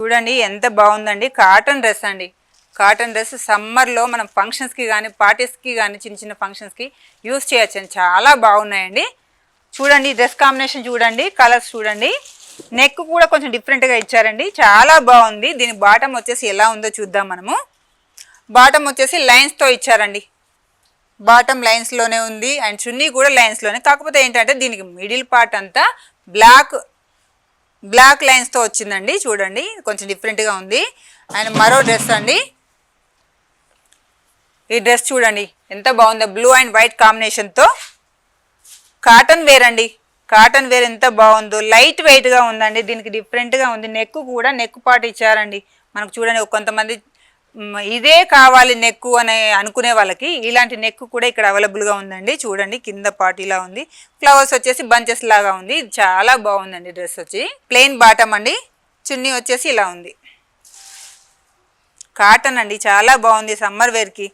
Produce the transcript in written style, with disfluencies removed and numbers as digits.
చూడండి ఎంత బాగుందండి. కాటన్ డ్రెస్ అండి. కాటన్ డ్రెస్ సమ్మర్లో మనం ఫంక్షన్స్కి కానీ పార్టీస్కి కానీ చిన్న చిన్న ఫంక్షన్స్కి యూస్ చేయొచ్చండి. చాలా బాగున్నాయండి. చూడండి డ్రెస్ కాంబినేషన్ చూడండి, కలర్స్ చూడండి. నెక్ కూడా కొంచెం డిఫరెంట్గా ఇచ్చారండి, చాలా బాగుంది. దీని బాటమ్ వచ్చేసి ఎలా ఉందో చూద్దాం మనము. బాటమ్ వచ్చేసి లైన్స్తో ఇచ్చారండి. బాటమ్ లైన్స్లోనే ఉంది అండ్ చున్నీ కూడా లైన్స్లోనే. కాకపోతే ఏంటంటే దీనికి మిడిల్ పార్ట్ అంతా బ్లాక్ లైన్స్తో వచ్చిందండి. చూడండి కొంచెం డిఫరెంట్గా ఉంది. అండ్ మరో డ్రెస్ అండి. ఈ డ్రెస్ చూడండి ఎంత బాగుందో, బ్లూ అండ్ వైట్ కాంబినేషన్తో. కాటన్ వేర్ అండి. కాటన్ వేర్ ఎంత బాగుందో, లైట్ వెయిట్గా ఉందండి. దీనికి డిఫరెంట్గా ఉంది. నెక్ కూడా నెక్ పార్ట్ ఇచ్చారండి మనకు. చూడండి కొంతమంది ఇదే కావాలి నెక్ అని అనుకునే వాళ్ళకి ఇలాంటి నెక్ కూడా ఇక్కడ అవైలబుల్గా ఉందండి. చూడండి కింద పార్ట్ ఇలా ఉంది, ఫ్లవర్స్ వచ్చేసి బంచెస్ లాగా ఉంది. ఇది చాలా బాగుందండి. డ్రెస్ వచ్చి ప్లెయిన్ బాటమ్ అండి. చున్నీ వచ్చేసి ఇలా ఉంది. కాటన్ అండి, చాలా బాగుంది సమ్మర్ వేర్కి.